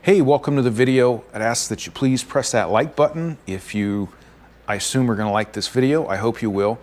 Hey, welcome to the video. I'd ask that you please press that like button if you, I assume, are going to like this video. I hope you will.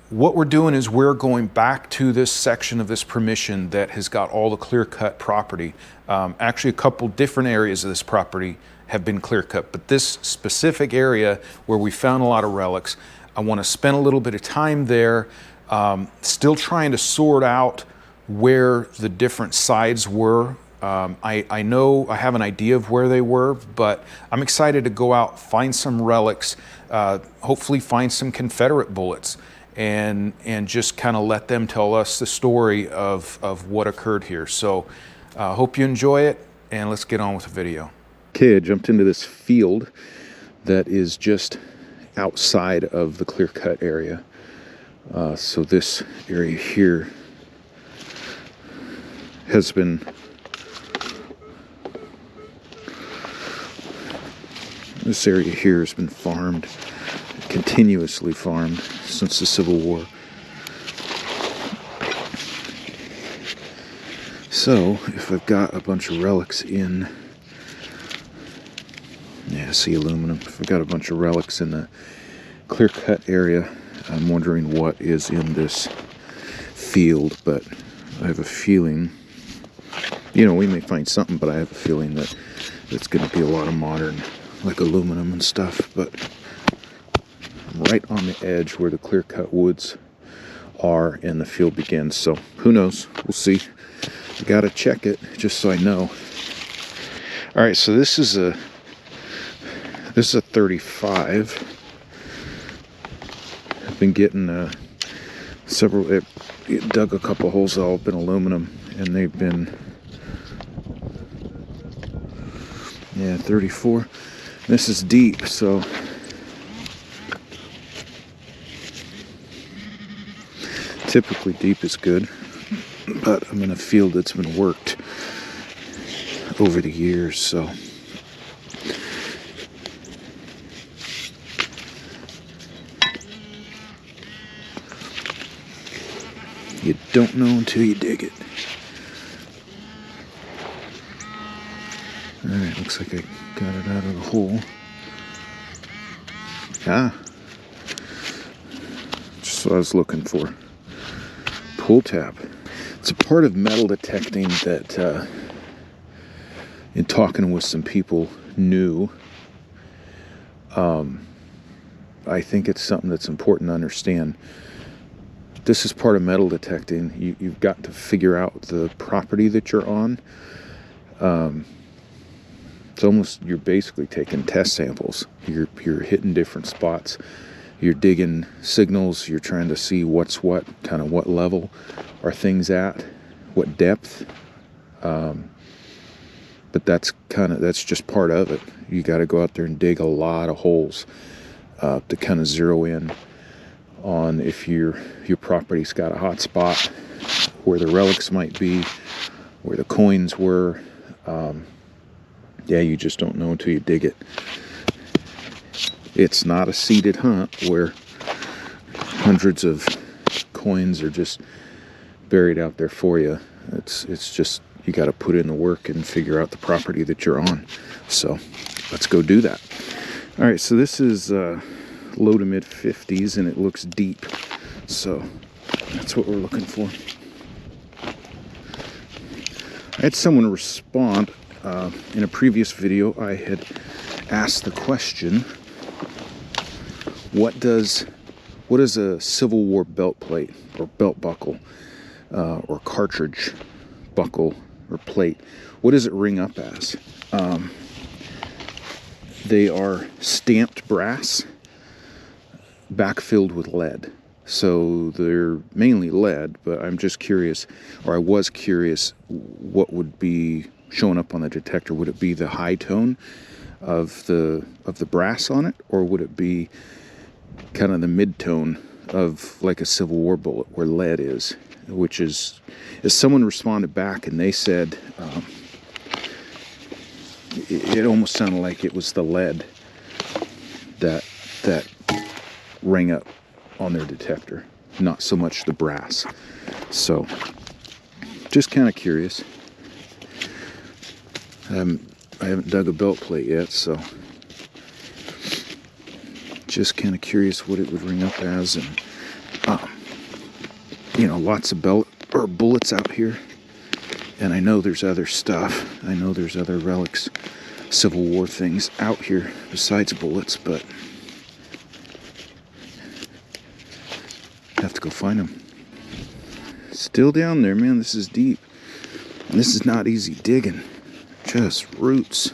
What we're doing is we're going back to this section of this permission that has got all the clear-cut property. Actually, a couple different areas of this property have been clear-cut, but this specific area where we found a lot of relics, I want to spend a little bit of time there, still trying to sort out where the different sides were. I know I have an idea of where they were, but I'm excited to go out, find some relics, hopefully find some Confederate bullets, and just kind of let them tell us the story of what occurred here. So hope you enjoy it, and let's get on with the video. Okay, I jumped into this field that is just outside of the clear-cut area. So this area here has been farmed, continuously farmed since the Civil War. So if I've got a bunch of relics in, yeah, see aluminum. If I've got a bunch of relics in the clear-cut area, I'm wondering what is in this field, but I have a feeling, you know, we may find something, but I have a feeling that it's going to be a lot of modern, like aluminum and stuff, but right on the edge where the clear-cut woods are and the field begins. So who knows? We'll see. I gotta check it just so I know. All right, so this is a 35. I've been getting several. It dug a couple holes, all been aluminum, and they've been, yeah, 34. This is deep, so typically deep is good, but I'm in a field that's been worked over the years, so you don't know until you dig it. Alright, looks like I got it out of the hole. Ah, just what I was looking for. Pull tab. It's a part of metal detecting that, in talking with some people new, I think it's something that's important to understand. This is part of metal detecting. You've got to figure out the property that you're on. It's almost, you're basically taking test samples. You're hitting different spots. You're digging signals. You're trying to see what's what, kind of what level are things at, what depth. But that's just part of it. You got to go out there and dig a lot of holes to kind of zero in on if your property's got a hot spot, where the relics might be, where the coins were. Yeah, you just don't know until you dig it. It's not a seeded hunt where hundreds of coins are just buried out there for you. It's just, you got to put in the work and figure out the property that you're on. So let's go do that. All right, so this is low to mid 50s, and it looks deep. So that's what we're looking for. I had someone respond. In a previous video, I had asked the question, what is a Civil War belt plate or belt buckle or cartridge buckle or plate? What does it ring up as? They are stamped brass, backfilled with lead. So they're mainly lead, but I'm just curious, or I was curious, what would be showing up on the detector. Would it be the high tone of the brass on it, or would it be kind of the mid-tone of like a Civil War bullet where lead is? Which is someone responded back and they said it almost sounded like it was the lead that rang up on their detector, not so much the brass. So just kind of curious. I haven't dug a belt plate yet, so just kind of curious what it would ring up as. And you know, lots of bullets out here, and I know there's other stuff. I know there's other relics, Civil War things out here besides bullets, but I have to go find them. Still down there, man. This is deep. And this is not easy digging. Just roots.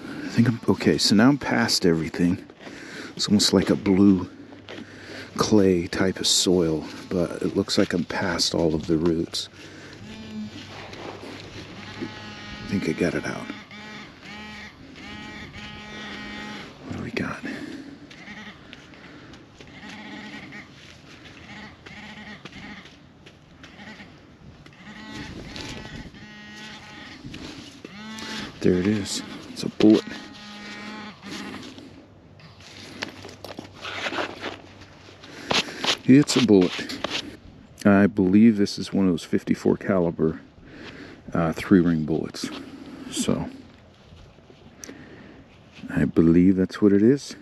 I think I'm okay. So now I'm past everything. It's almost like a blue clay type of soil, but it looks like I'm past all of the roots. I think I got it out. What do we got? There it is. It's a bullet. It's a bullet. I believe this is one of those 54 caliber 3-ring bullets. So I believe that's what it is.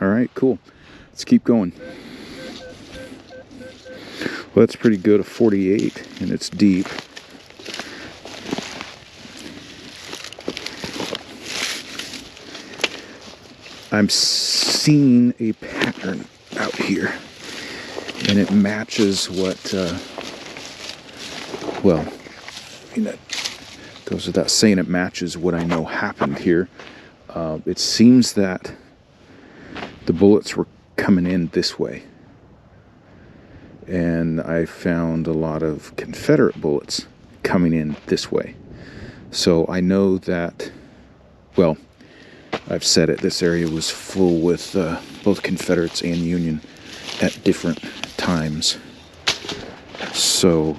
All right, cool. Let's keep going. Well, that's pretty good. A 48, and it's deep. I'm seeing a pattern out here, and it matches what, well, you know, goes without saying, it matches what I know happened here. It seems that the bullets were coming in this way, and I found a lot of Confederate bullets coming in this way. So I know that, well, I've said it, this area was full with both Confederates and Union at different times. So,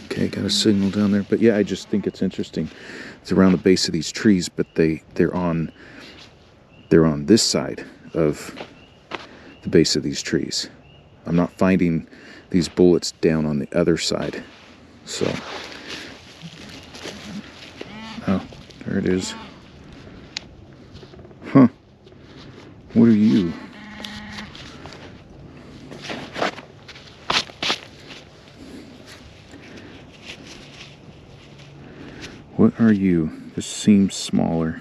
okay, got a signal down there. But yeah, I just think it's interesting. It's around the base of these trees, but they're on this side of the base of these trees. I'm not finding these bullets down on the other side. So, oh, there it is. Huh. What are you? What are you? This seems smaller.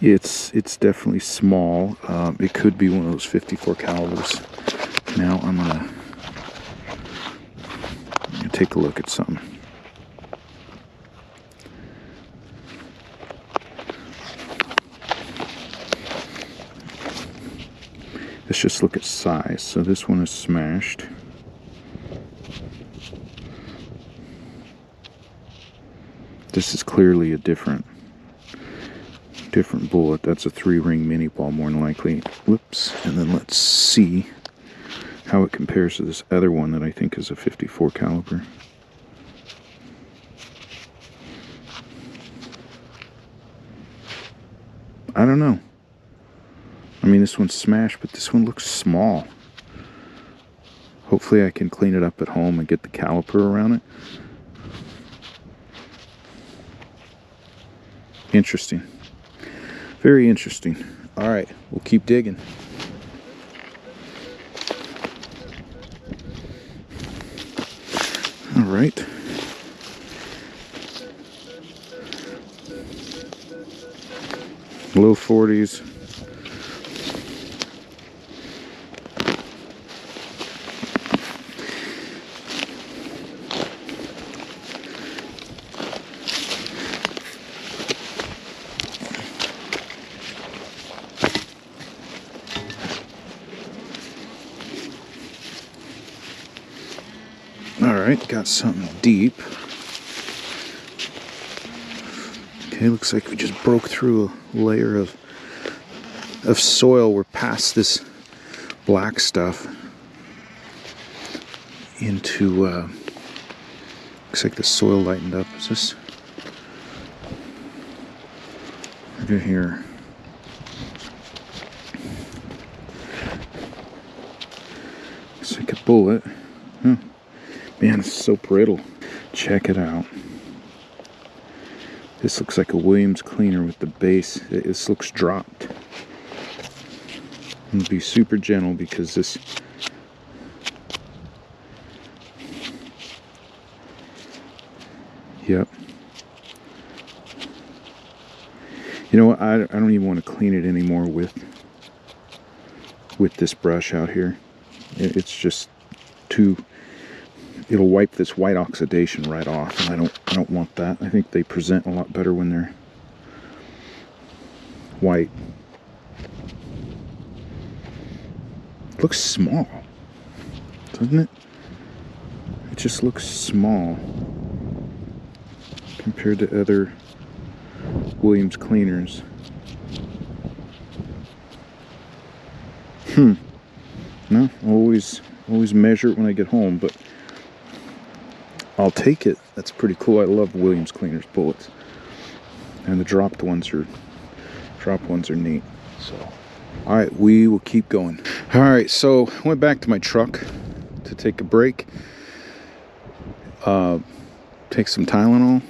It's definitely small. It could be one of those 54 calibers. Now I'm gonna take a look at something. Let's just look at size. So this one is smashed. This is clearly a different bullet. That's a 3-ring mini ball, more than likely. Whoops. And then let's see how it compares to this other one that I think is a 54 caliber. I don't know. I mean, this one's smashed, but this one looks small. Hopefully I can clean it up at home and get the caliper around it. Interesting. Very interesting. All right, we'll keep digging. All right. Low 40s. Alright, got something deep. Okay, looks like we just broke through a layer of soil. We're past this black stuff into, looks like the soil lightened up. Is this? Right here. like a bullet. Huh. Man, it's so brittle. Check it out. This looks like a Williams cleaner with the base. This looks dropped. I'm gonna be super gentle because this. Yep. You know what? I don't even want to clean it anymore with this brush out here. It's just too. It'll wipe this white oxidation right off, and I don't want that. I think they present a lot better when they're white. Looks small, doesn't it? It just looks small compared to other Williams cleaners. No, always measure it when I get home, but I'll take it. That's pretty cool. I love Williams cleaners bullets, and the dropped ones are neat. So, all right, we will keep going. All right, so I went back to my truck to take a break, take some Tylenol.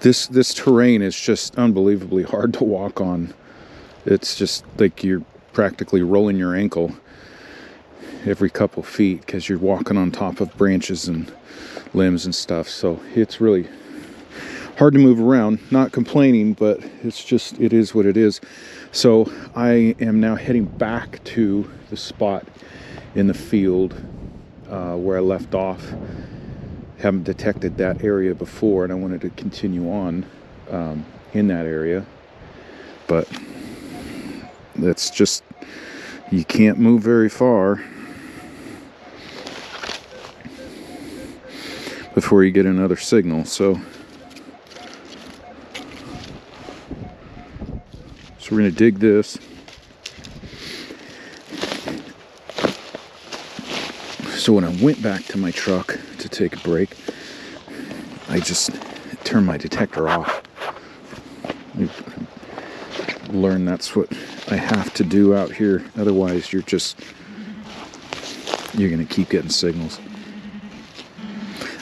This terrain is just unbelievably hard to walk on. It's just like you're practically rolling your ankle every couple feet because you're walking on top of branches and limbs and stuff. So it's really hard to move around. Not complaining, but it is what it is. So I am now heading back to the spot in the field where I left off. Haven't detected that area before, and I wanted to continue on in that area, but that's just, you can't move very far before you get another signal. So we're going to dig this. So when I went back to my truck to take a break, I just turned my detector off. I learned that's what I have to do out here. Otherwise, you're going to keep getting signals.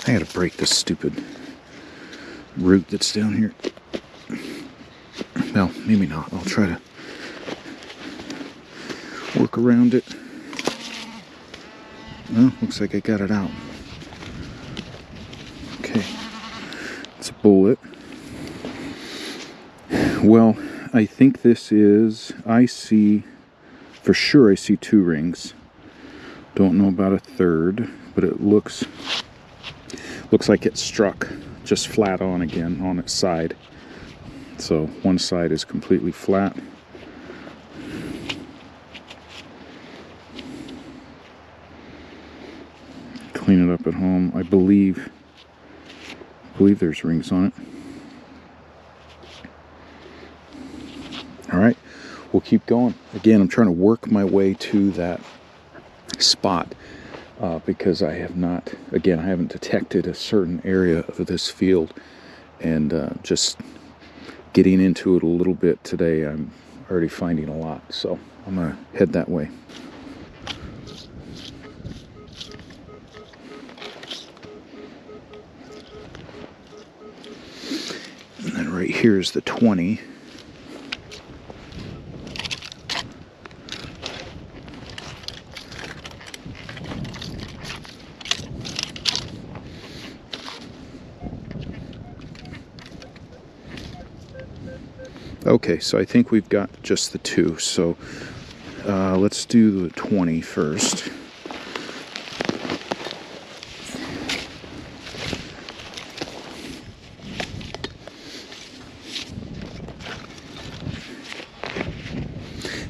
I got to break this stupid root that's down here. Well, maybe not. I'll try to work around it. Well, looks like I got it out. Okay. It's a bullet. Well, I think this is, I see 2 rings. Don't know about a third, but it looks like it struck just flat on again on its side. So one side is completely flat. Clean it up at home. I believe there's rings on it. All right, we'll keep going. Again, I'm trying to work my way to that spot because I haven't detected a certain area of this field, and just getting into it a little bit today, I'm already finding a lot. So I'm gonna head that way. And then right here is the 20. Okay, so I think we've got just the 2. So let's do the 20 first.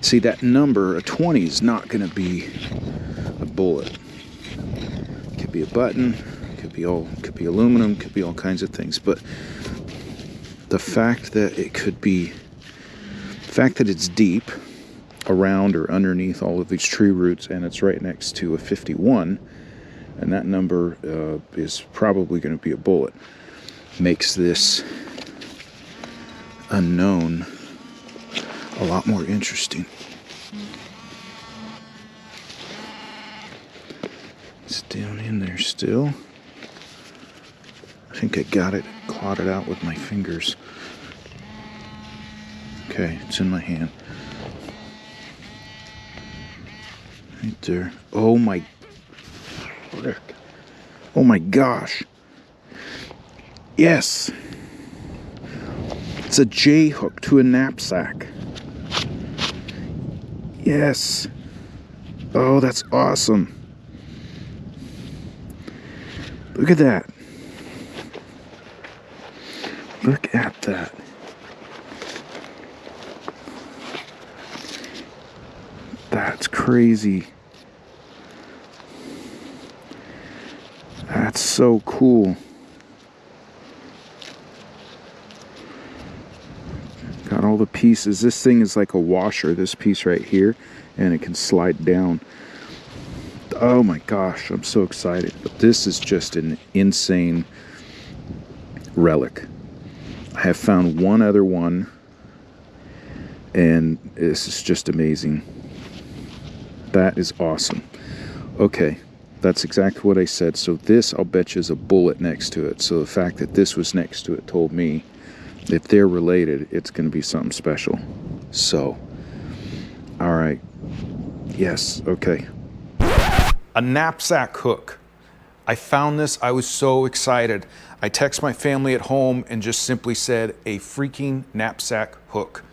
See, that number, a 20, is not going to be a bullet. It could be a button, could be aluminum, could be all kinds of things. But the fact that it's deep around or underneath all of these tree roots, and it's right next to a 51, and that number is probably going to be a bullet, makes this unknown a lot more interesting. down in there still. I think I got it clotted out with my fingers. Okay, it's in my hand. Right there. Oh my... Oh my gosh. Yes. It's a J hook to a knapsack. Yes. Oh, that's awesome. Look at that. Look at that. That's crazy. That's so cool. Got all the pieces. This thing is like a washer, this piece right here, and it can slide down. Oh my gosh, I'm so excited. But this is just an insane relic. I have found one other one, and this is just amazing. That is awesome. Okay, that's exactly what I said. So this, I'll bet you, is a bullet next to it. So the fact that this was next to it told me if they're related, it's going to be something special. So, all right. Yes, okay. A knapsack hook. I found this. I was so excited. I text my family at home and just simply said, a freaking knapsack hook.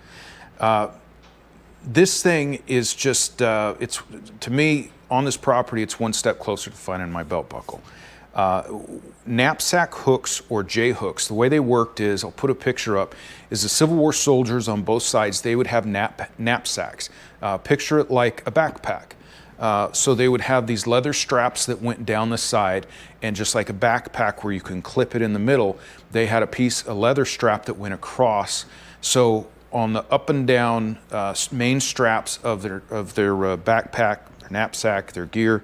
This thing is just, it's, to me, on this property, it's one step closer to finding my belt buckle. Knapsack hooks, or J hooks, the way they worked is, I'll put a picture up, is the Civil War soldiers on both sides, they would have knapsacks. Picture it like a backpack. So they would have these leather straps that went down the side, and just like a backpack where you can clip it in the middle, they had a leather strap that went across. So on the up and down main straps of their backpack, their knapsack, their gear,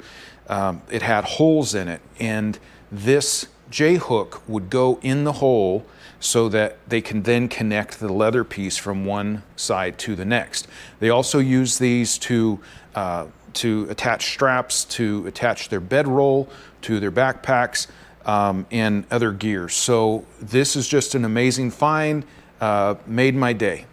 it had holes in it, and this J hook would go in the hole so that they can then connect the leather piece from one side to the next. They also use these to attach straps, to attach their bedroll to their backpacks, and other gear. So this is just an amazing find, made my day.